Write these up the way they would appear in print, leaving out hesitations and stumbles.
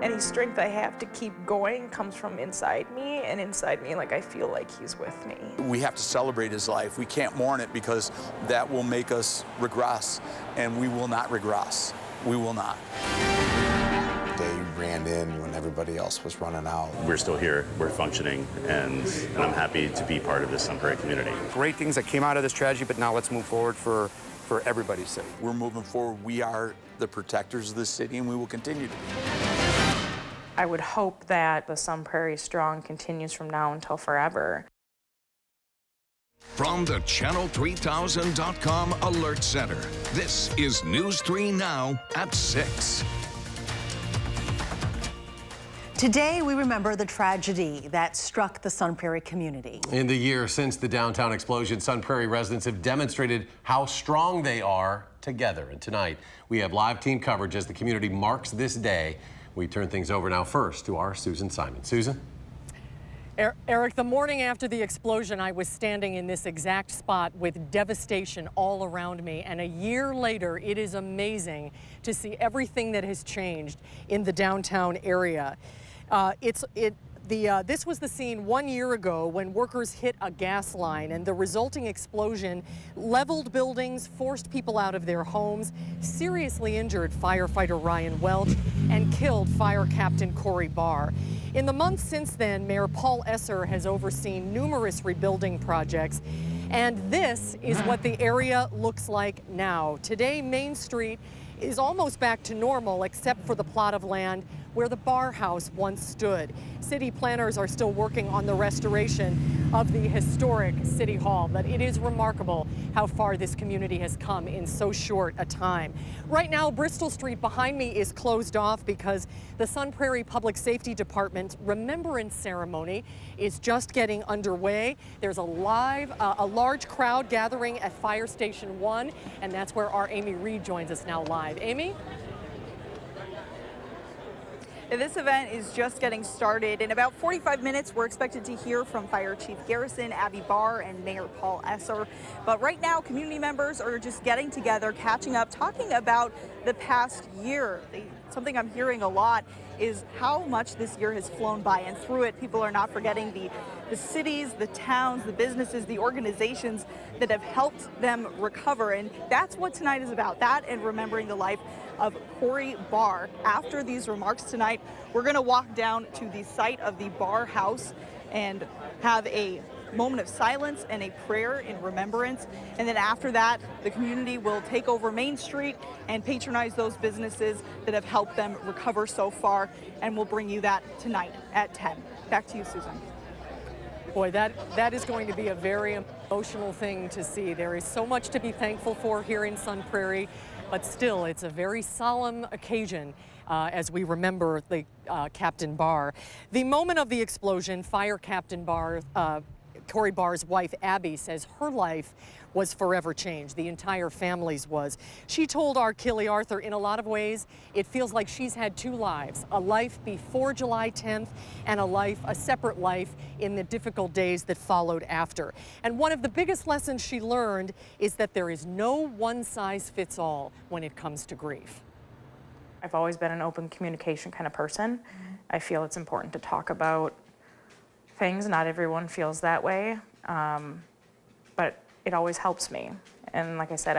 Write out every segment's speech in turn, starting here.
Any strength I have to keep going comes from inside me, and inside me, like, I feel like he's with me. We have to celebrate his life. We can't mourn it because that will make us regress, and we will not regress. We will not. They ran in when everybody else was running out. We're still here, we're functioning, and I'm happy to be part of this Sun Prairie community. Great things that came out of this tragedy, but now let's move forward for everybody's sake. We're moving forward. We are the protectors of this city, and we will continue to be. I would hope that the Sun Prairie Strong continues from now until forever. From the Channel3000.com Alert Center, this is News 3 Now at 6. Today, we remember the tragedy that struck the Sun Prairie community. In the year since the downtown explosion, Sun Prairie residents have demonstrated how strong they are together. And tonight, we have live team coverage as the community marks this day. We turn things over now first to our Susan Simon. Susan? Eric, the morning after the explosion, I was standing in this exact spot with devastation all around me. And a year later, it is amazing to see everything that has changed in the downtown area. This was the scene 1 year ago when workers hit a gas line, and the resulting explosion leveled buildings, forced people out of their homes, seriously injured firefighter Ryan Welch, and killed fire captain Corey Barr. In the months since then, Mayor Paul Esser has overseen numerous rebuilding projects, and this is what the area looks like now. Today, Main Street is almost back to normal, except for the plot of land where the bar house once stood. City planners are still working on the restoration of the historic City Hall, but it is remarkable how far this community has come in so short a time. Right now, Bristol Street behind me is closed off because the Sun Prairie Public Safety Department's remembrance ceremony is just getting underway. There's a large crowd gathering at Fire Station 1, and that's where our Amy Reed joins us now live. Amy? This event is just getting started. In about 45 minutes, we're expected to hear from Fire Chief Garrison, Abby Barr, and Mayor Paul Esser. But right now, community members are just getting together, catching up, talking about the past year. Something I'm hearing a lot is how much this year has flown by, and through it, people are not forgetting the cities, the towns, the businesses, the organizations that have helped them recover. And that's what tonight is about, that and remembering the life of Corey Barr. After these remarks tonight, we're going to walk down to the site of the Barr house and have a moment of silence and a prayer in remembrance. And then after that, the community will take over Main Street and patronize those businesses that have helped them recover so far. And we'll bring you that tonight at 10. Back to you, Susan. Boy, that is going to be a very emotional thing to see. There is so much to be thankful for here in Sun Prairie, but still, it's a very solemn occasion as we remember the Captain Barr. The moment of the explosion, Fire Captain Barr, Corey Barr's wife, Abby, says her life was forever changed. The entire family's was. She told our Killy Arthur, in a lot of ways, it feels like she's had two lives, a life before July 10th and a separate life in the difficult days that followed after. And one of the biggest lessons she learned is that there is no one-size-fits-all when it comes to grief. I've always been an open communication kind of person. I feel it's important to talk about things. Not everyone feels that way, but it always helps me. And like I said,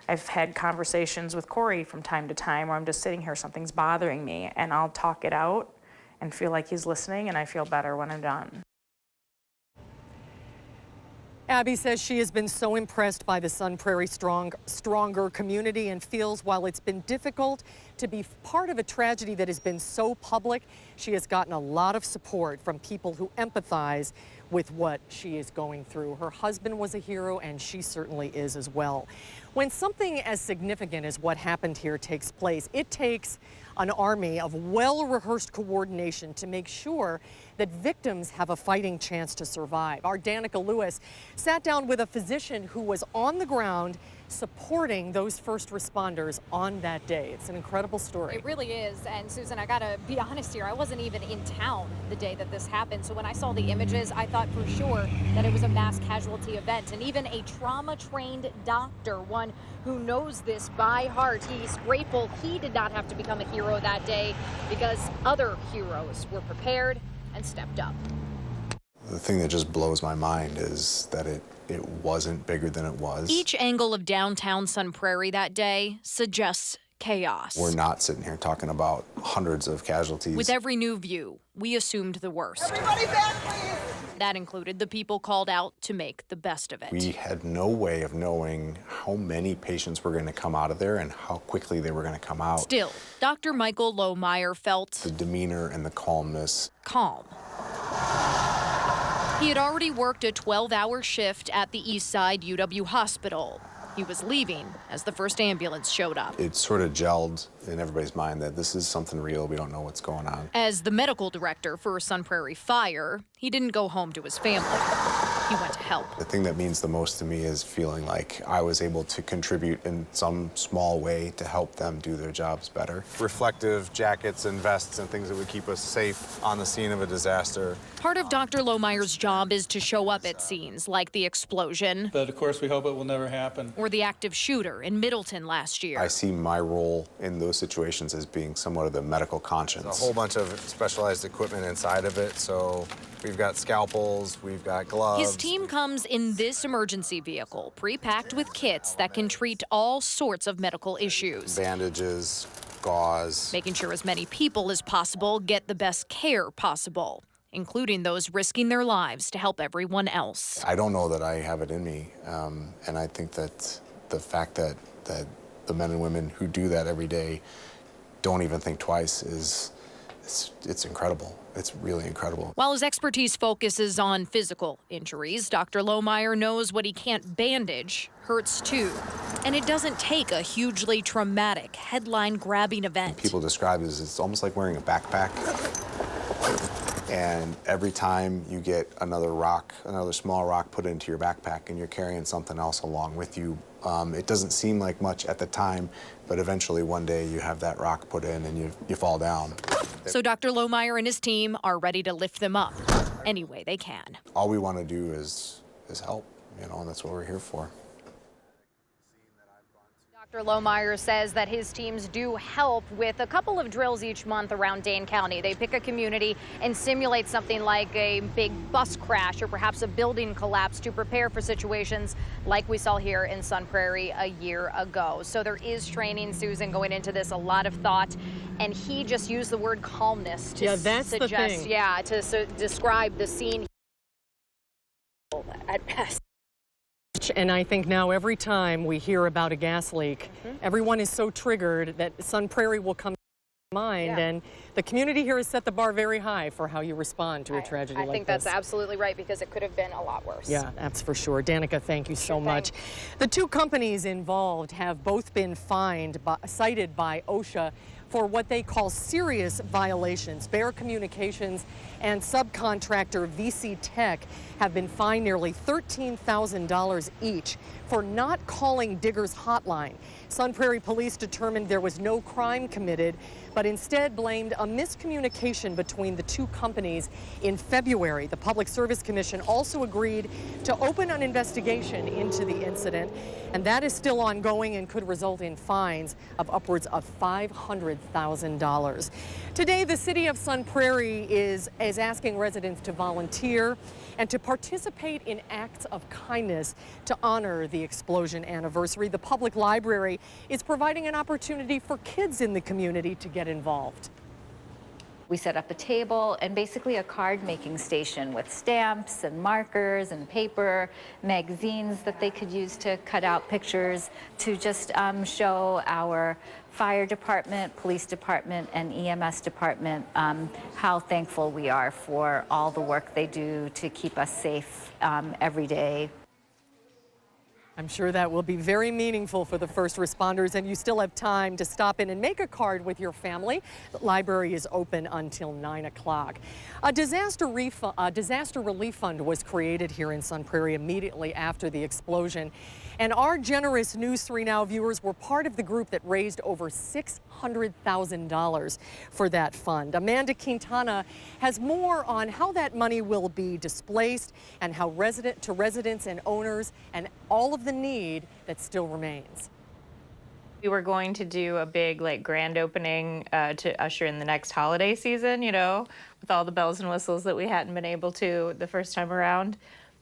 I've had conversations with Corey from time to time where I'm just sitting here, something's bothering me, and I'll talk it out and feel like he's listening, and I feel better when I'm done. Abby says she has been so impressed by the Sun Prairie Stronger community and feels while it's been difficult to be part of a tragedy that has been so public, she has gotten a lot of support from people who empathize with what she is going through. Her husband was a hero, and she certainly is as well. When something as significant as what happened here takes place, it takes an army of well-rehearsed coordination to make sure that victims have a fighting chance to survive. Our Danica Lewis sat down with a physician who was on the ground supporting those first responders on that day. It's an incredible story. It really is. And Susan, I gotta be honest here, I wasn't even in town the day that this happened. So when I saw the images, I thought for sure that it was a mass casualty event. And even a trauma-trained doctor, one who knows this by heart, he's grateful he did not have to become a hero that day because other heroes were prepared and stepped up. The thing that just blows my mind is that it wasn't bigger than it was. Each angle of downtown Sun Prairie that day suggests chaos. We're not sitting here talking about hundreds of casualties. With every new view, we assumed the worst. Everybody back, please. That included the people called out to make the best of it. We had no way of knowing how many patients were going to come out of there and how quickly they were going to come out. Still, Dr. Michael Lohmeyer felt The demeanor and the calmness. calm. He had already worked a 12-hour shift at the Eastside UW Hospital. He was leaving as the first ambulance showed up. It sort of gelled in everybody's mind that this is something real. We don't know what's going on. As the medical director for Sun Prairie Fire, he didn't go home to his family. He went to help. The thing that means the most to me is feeling like I was able to contribute in some small way to help them do their jobs better. Reflective jackets and vests and things that would keep us safe on the scene of a disaster. Part of Dr. Lohmeyer's job is to show up at scenes like the explosion. But of course, we hope it will never happen. Or the active shooter in Middleton last year. I see my role in those situations as being somewhat of the medical conscience. There's a whole bunch of specialized equipment inside of it, so we've got scalpels, we've got gloves. His team comes in this emergency vehicle, pre-packed with kits that can treat all sorts of medical issues. Bandages, gauze. Making sure as many people as possible get the best care possible, including those risking their lives to help everyone else. I don't know that I have it in me, and I think that the fact that the men and women who do that every day don't even think twice it's incredible. It's really incredible. While his expertise focuses on physical injuries, Dr. Lohmeyer knows what he can't bandage hurts too. And it doesn't take a hugely traumatic, headline-grabbing event. People describe it as it's almost like wearing a backpack. And every time you get another rock, another small rock put into your backpack and you're carrying something else along with you, it doesn't seem like much at the time, but eventually one day you have that rock put in and you fall down. So Dr. Lohmeyer and his team are ready to lift them up any way they can. All we want to do is help, and that's what we're here for. Dr. Lohmeyer says that his teams do help with a couple of drills each month around Dane County. They pick a community and simulate something like a big bus crash or perhaps a building collapse to prepare for situations like we saw here in Sun Prairie a year ago. So there is training, Susan, going into this, a lot of thought. And he just used the word calmness to that's suggest, the thing. yeah, to describe the scene at best. And I think now every time we hear about a gas leak, everyone is so triggered that Sun Prairie will come to mind. And the community here has set the bar very high for how you respond to a tragedy like this. I think that's absolutely right, because it could have been a lot worse. Yeah, that's for sure. Danica, thank you so much. The two companies involved have both been cited by OSHA for what they call serious violations. Bear Communications and subcontractor VC Tech have been fined nearly $13,000 each for not calling Diggers Hotline. Sun Prairie Police determined there was no crime committed, but instead blamed a miscommunication between the two companies in February. The Public Service Commission also agreed to open an investigation into the incident, and that is still ongoing and could result in fines of upwards of $500,000. Today, the city of Sun Prairie is asking residents to volunteer and to participate in acts of kindness to honor the explosion anniversary. The public library is providing an opportunity for kids in the community to get involved. We set up a table and basically a card making station with stamps and markers and paper, magazines that they could use to cut out pictures to just show our fire department, police department, and EMS department how thankful we are for all the work they do to keep us safe every day. I'm sure that will be very meaningful for the first responders, and you still have time to stop in and make a card with your family. The library is open until 9 o'clock. A disaster relief fund was created here in Sun Prairie immediately after the explosion, And our generous News 3 Now viewers were part of the group that raised over $600,000 for that fund. Amanda Quintana has more on how that money will be displaced and how residents and owners and all of the need that still remains. We were going to do a big grand opening to usher in the next holiday season, with all the bells and whistles that we hadn't been able to the first time around,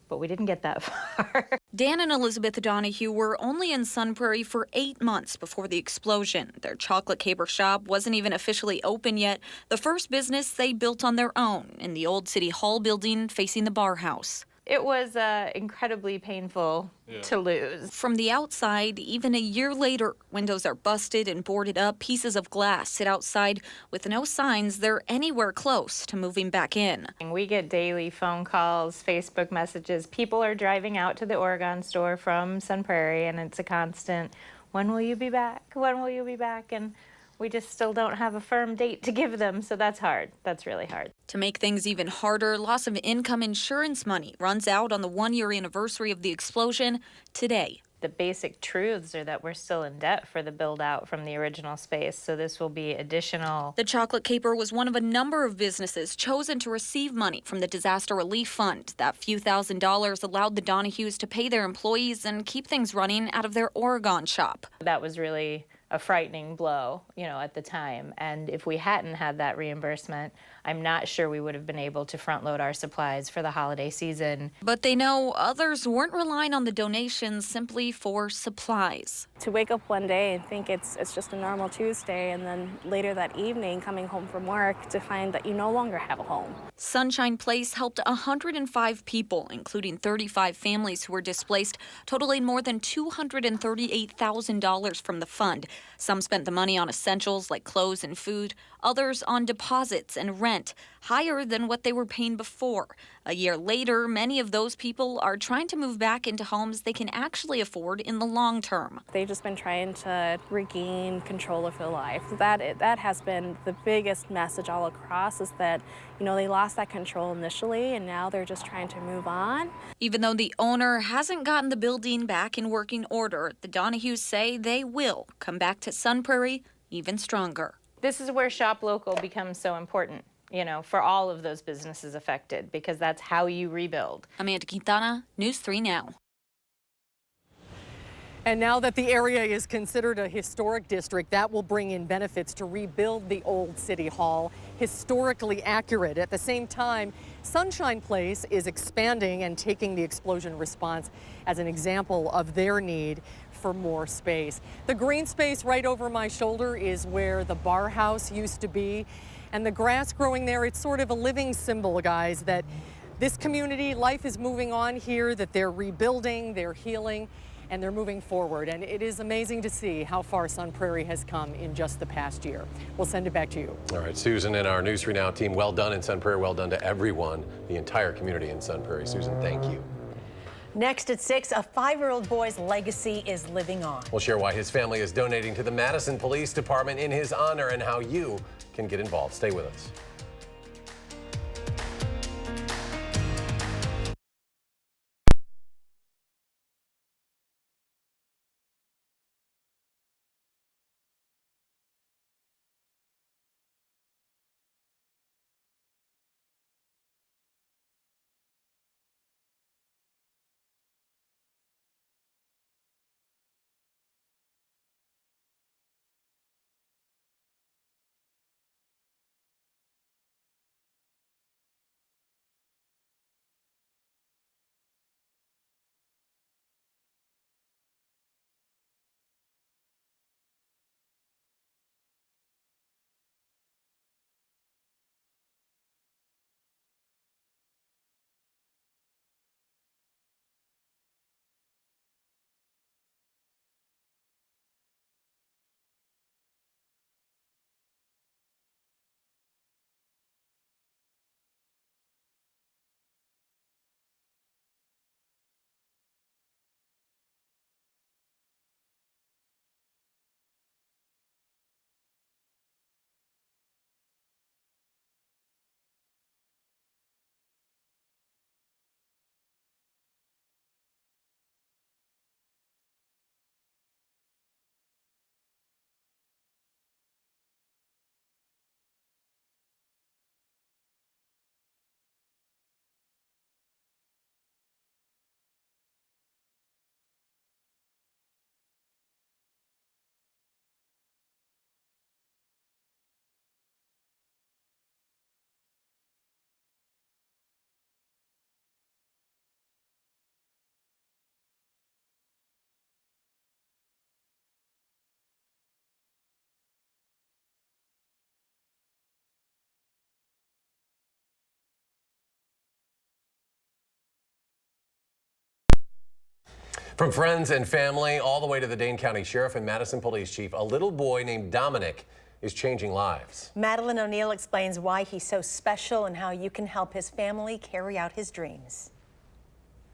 but we didn't get that far. Dan and Elizabeth Donahue were only in Sun Prairie for 8 months before the explosion. Their chocolate caper shop wasn't even officially open yet, the first business they built on their own in the old City Hall building facing the bar house. It was incredibly painful to lose. From the outside, even a year later, windows are busted and boarded up, pieces of glass sit outside with no signs they're anywhere close to moving back in. We get daily phone calls, Facebook messages. People are driving out to the Oregon store from Sun Prairie, and it's a constant, when will you be back? When will you be back? And we just still don't have a firm date to give them, so that's hard. That's really hard. To make things even harder, loss of income insurance money runs out on the 1-year anniversary of the explosion today. The basic truths are that we're still in debt for the build out from the original space, so this will be additional. The Chocolate Caper was one of a number of businesses chosen to receive money from the Disaster Relief Fund. That few $1,000s allowed the Donahues to pay their employees and keep things running out of their Oregon shop. That was really a frightening blow, at the time. And if we hadn't had that reimbursement, I'm not sure we would have been able to front load our supplies for the holiday season. But they know others weren't relying on the donations simply for supplies. To wake up one day and think it's just a normal Tuesday, and then later that evening coming home from work to find that you no longer have a home. Sunshine Place helped 105 people, including 35 families who were displaced, totaling more than $238,000 from the fund. Some spent the money on essentials like clothes and food, others on deposits and rent, higher than what they were paying before. A year later, many of those people are trying to move back into homes they can actually afford in the long term. They've just been trying to regain control of their life. That has been the biggest message all across, is that, they lost that control initially and now they're just trying to move on. Even though the owner hasn't gotten the building back in working order, the Donahues say they will come back to Sun Prairie even stronger. This is where Shop Local becomes so important, for all of those businesses affected, because that's how you rebuild. Amanda Quintana, News 3 Now. And now that the area is considered a historic district, that will bring in benefits to rebuild the old City Hall, historically accurate. At the same time, Sunshine Place is expanding and taking the explosion response as an example of their need for more space. The green space right over my shoulder is where the bar house used to be. And the grass growing there, it's sort of a living symbol, guys, that this community, life is moving on here, that they're rebuilding, they're healing, and they're moving forward. And it is amazing to see how far Sun Prairie has come in just the past year. We'll send it back to you. All right, Susan and our News 3 Now team, well done in Sun Prairie, well done to everyone, the entire community in Sun Prairie. Susan, thank you. Next at 6, a 5-year-old boy's legacy is living on. We'll share why his family is donating to the Madison Police Department in his honor and how you can get involved. Stay with us. From friends and family all the way to the Dane County Sheriff and Madison Police Chief, a little boy named Dominic is changing lives. Madeline O'Neill explains why he's so special and how you can help his family carry out his dreams.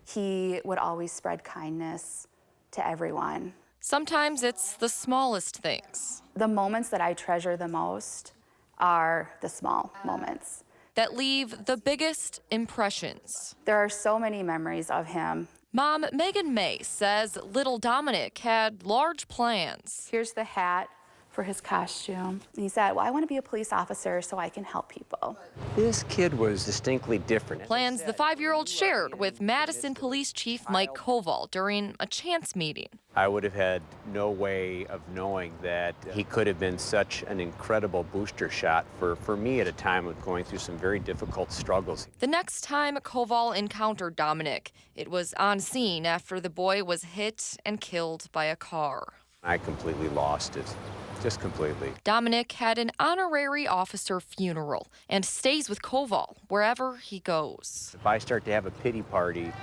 He would always spread kindness to everyone. Sometimes it's the smallest things. The moments that I treasure the most are the small moments that leave the biggest impressions. There are so many memories of him. Mom Megan May says little Dominic had large plans. Here's the hat for his costume. He said, well, I want to be a police officer so I can help people. This kid was distinctly different. Plans the 5-year-old shared with Madison Police Chief Mike Koval during a chance meeting. I would have had no way of knowing that he could have been such an incredible booster shot for me at a time of going through some very difficult struggles. The next time Koval encountered Dominic, it was on scene after the boy was hit and killed by a car. I completely lost it. Just completely. Dominic had an honorary officer funeral and stays with Koval wherever he goes. If I start to have a pity party,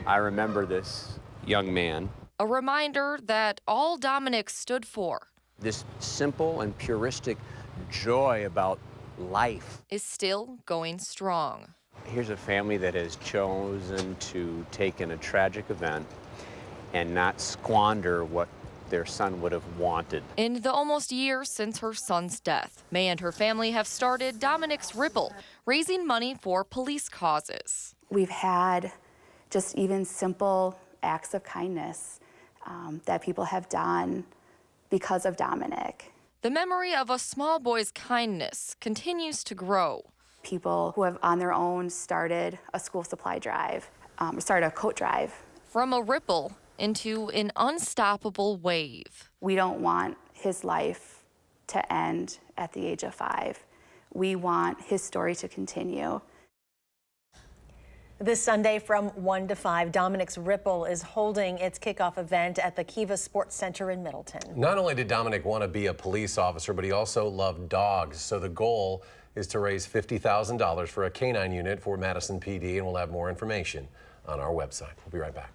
I remember this young man. A reminder that all Dominic stood for, this simple and puristic joy about life, is still going strong. Here's a family that has chosen to take in a tragic event and not squander what their son would have wanted. In the almost year since her son's death, May and her family have started Dominic's Ripple, raising money for police causes. We've had just even simple acts of kindness that people have done because of Dominic. The memory of a small boy's kindness continues to grow. People who have on their own started a school supply drive, started a coat drive. From a ripple into an unstoppable wave. We don't want his life to end at the age of 5. We want his story to continue. This Sunday from 1 to 5, Dominic's Ripple is holding its kickoff event at the Kiva Sports Center in Middleton. Not only did Dominic want to be a police officer, but he also loved dogs. So the goal is to raise $50,000 for a canine unit for Madison PD, and we'll have more information on our website. We'll be right back.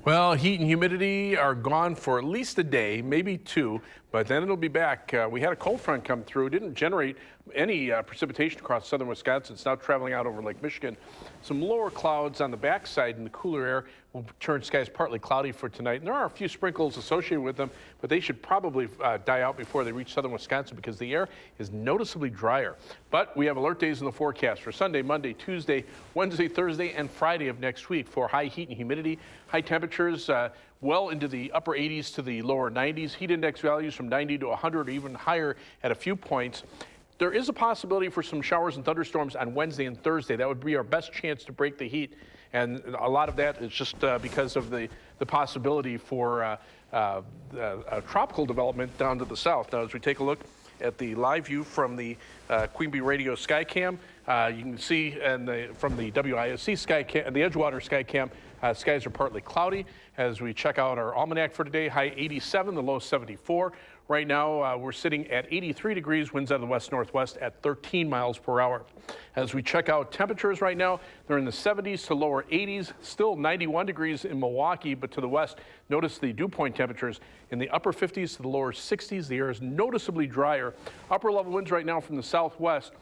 Well, heat and humidity are gone for at least a day, maybe two, but then it'll be back. We had a cold front come through. It didn't generate any precipitation across southern Wisconsin. It's now traveling out over Lake Michigan. Some lower clouds on the backside in the cooler air will turn skies partly cloudy for tonight. And there are a few sprinkles associated with them, but they should probably die out before they reach southern Wisconsin because the air is noticeably drier. But we have alert days in the forecast for Sunday, Monday, Tuesday, Wednesday, Thursday, and Friday of next week for high heat and humidity. High temperatures well into the upper 80s to the lower 90s. Heat index values from 90 to 100 or even higher at a few points. There is a possibility for some showers and thunderstorms on Wednesday and Thursday. That would be our best chance to break the heat. And a lot of that is just because of the possibility for a tropical development down to the south. Now, as we take a look at the live view from the Queen Bee Radio Skycam, you can see from the WISC Skycam, the Edgewater Skycam, skies are partly cloudy. As we check out our almanac for today, high 87, the low 74. Right now, we're sitting at 83 degrees, winds out of the west-northwest at 13 miles per hour. As we check out temperatures right now, they're in the 70s to lower 80s, still 91 degrees in Milwaukee, but to the west, notice the dew point temperatures in the upper 50s to the lower 60s. The air is noticeably drier. Upper level winds right now from the southwest.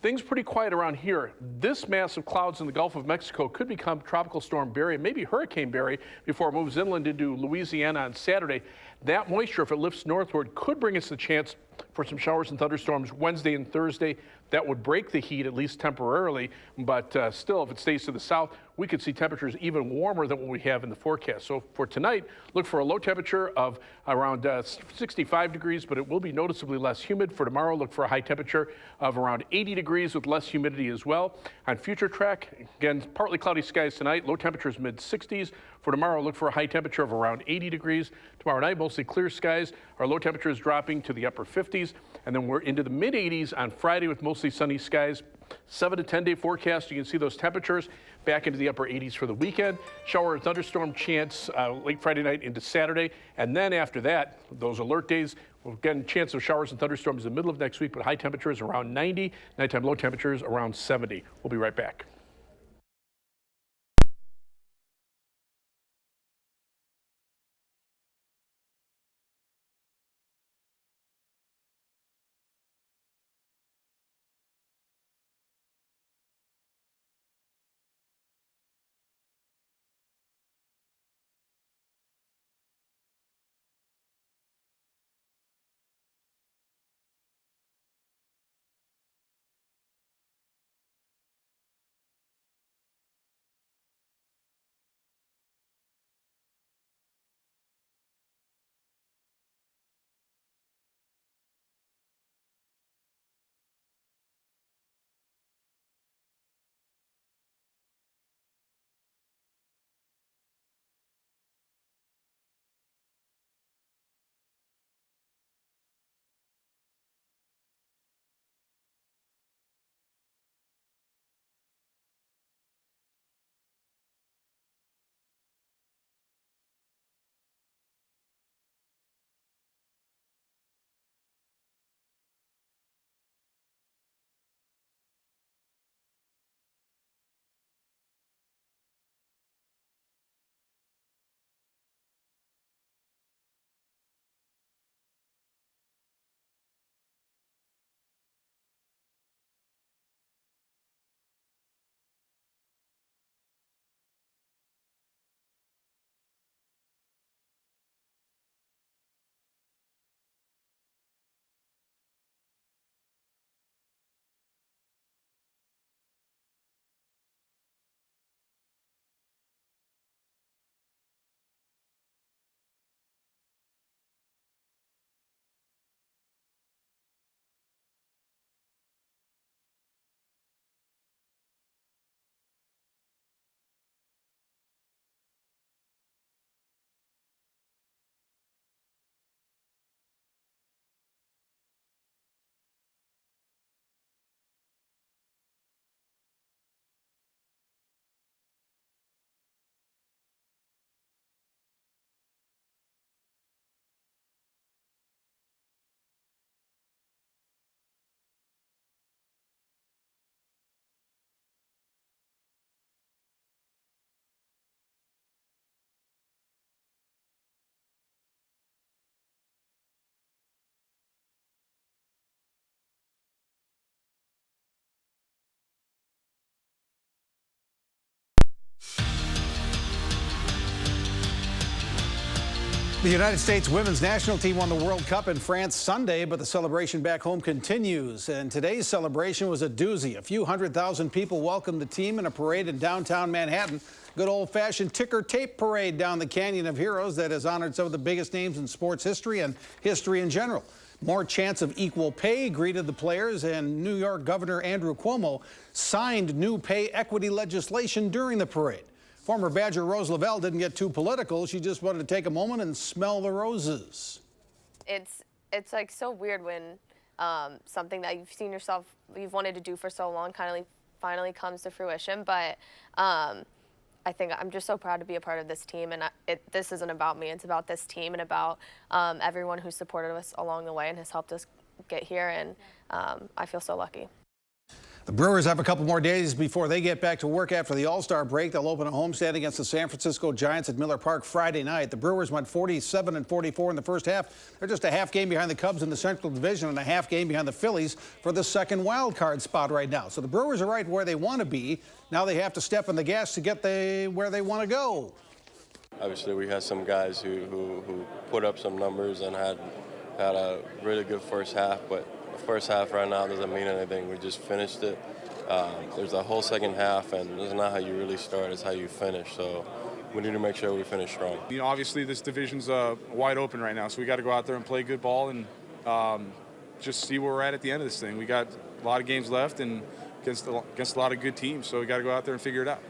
Things pretty quiet around here. This mass of clouds in the Gulf of Mexico could become Tropical Storm Barry, maybe Hurricane Barry, before it moves inland into Louisiana on Saturday. That moisture, if it lifts northward, could bring us the chance for some showers and thunderstorms Wednesday and Thursday. That would break the heat, at least temporarily, but still, if it stays to the south, we could see temperatures even warmer than what we have in the forecast. So for tonight, look for a low temperature of around 65 degrees, but it will be noticeably less humid. For tomorrow, look for a high temperature of around 80 degrees with less humidity as well. On future track, again, partly cloudy skies tonight, low temperatures mid-60s. For tomorrow, look for a high temperature of around 80 degrees. Tomorrow night, mostly clear skies. Our low temperature is dropping to the upper 50s, and then we're into the mid-80s on Friday with mostly sunny skies. 7 to 10 day forecast. You can see those temperatures back into the upper 80s for the weekend. Shower and thunderstorm chance late Friday night into Saturday. And then after that, those alert days, we'll get a chance of showers and thunderstorms in the middle of next week, but high temperatures around 90, nighttime low temperatures around 70. We'll be right back. The United States women's national team won the World Cup in France Sunday, but the celebration back home continues. And today's celebration was a doozy. A few 100,000 people welcomed the team in a parade in downtown Manhattan. Good old-fashioned ticker tape parade down the Canyon of Heroes that has honored some of the biggest names in sports history and history in general. More chance of equal pay greeted the players, and New York Governor Andrew Cuomo signed new pay equity legislation during the parade. Former Badger Rose Lavelle didn't get too political. She just wanted to take a moment and smell the roses. It's like so weird when something that you've wanted to do for so long finally comes to fruition. But I think I'm just so proud to be a part of this team, and this isn't about me. It's about this team and about everyone who supported us along the way and has helped us get here, and I feel so lucky. The Brewers have a couple more days before they get back to work after the All-Star break. They'll open a homestand against the San Francisco Giants at Miller Park Friday night. The Brewers went 47-44 in the first half. They're just a half game behind the Cubs in the Central Division and a half game behind the Phillies for the second wild card spot right now. So the Brewers are right where they want to be. Now they have to step on the gas to get where they want to go. Obviously, we had some guys who put up some numbers and had a really good first half, but the first half right now doesn't mean anything. We just finished it. There's a whole second half, and it's not how you really start, it's how you finish. So we need to make sure we finish strong. You know, obviously this division's wide open right now, so we got to go out there and play good ball and just see where we're at the end of this thing. We got a lot of games left and against a lot of good teams, so we got to go out there and figure it out.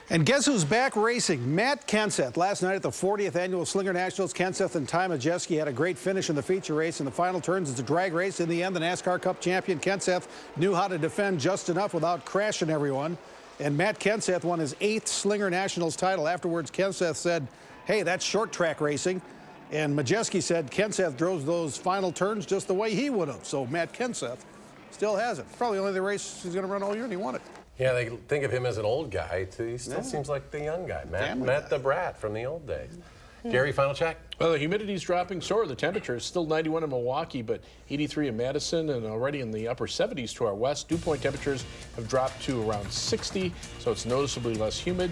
And guess who's back racing? Matt Kenseth. Last night at the 40th Annual Slinger Nationals, Kenseth and Ty Majeski had a great finish in the feature race. In the final turns, it's a drag race. In the end, the NASCAR Cup champion Kenseth knew how to defend just enough without crashing everyone. And Matt Kenseth won his 8th Slinger Nationals title. Afterwards, Kenseth said, "Hey, that's short track racing." And Majeski said Kenseth drove those final turns just the way he would have. So Matt Kenseth still has it. Probably only the race he's going to run all year, and he won it. Yeah, they think of him as an old guy. He still seems like the young guy. Matt the Brat from the old days. Gary, final check? Well, the humidity's dropping sore. The temperature is still 91 in Milwaukee, but 83 in Madison, and already in the upper 70s to our west. Dew point temperatures have dropped to around 60, so it's noticeably less humid.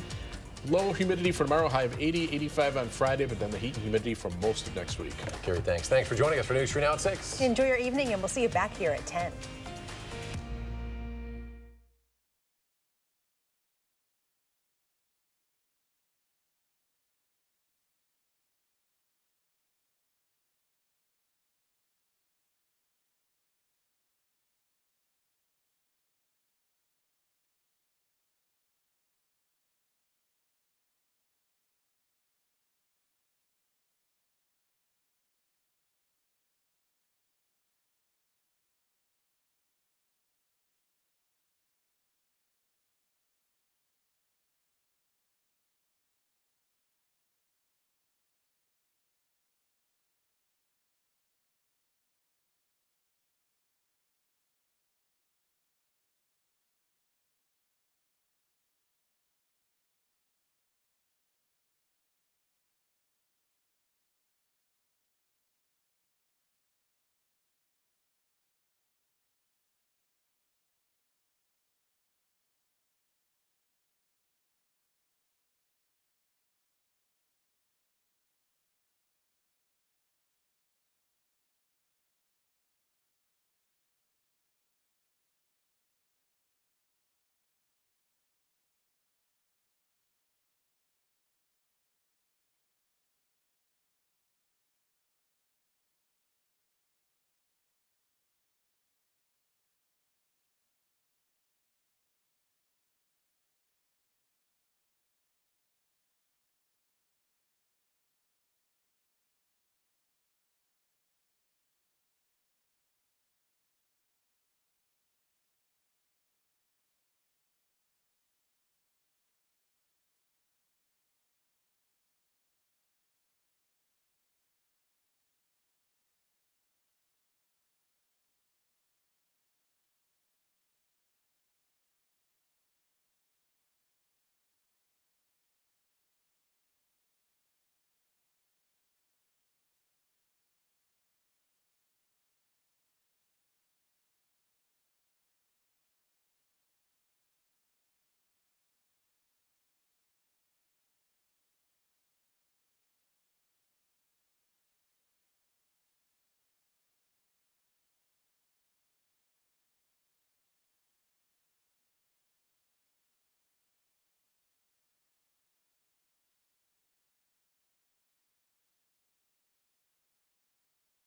Low humidity for tomorrow, high of 80, 85 on Friday, but then the heat and humidity for most of next week. Gary, thanks. Thanks for joining us for News 3 Now at 6. Enjoy your evening, and we'll see you back here at 10.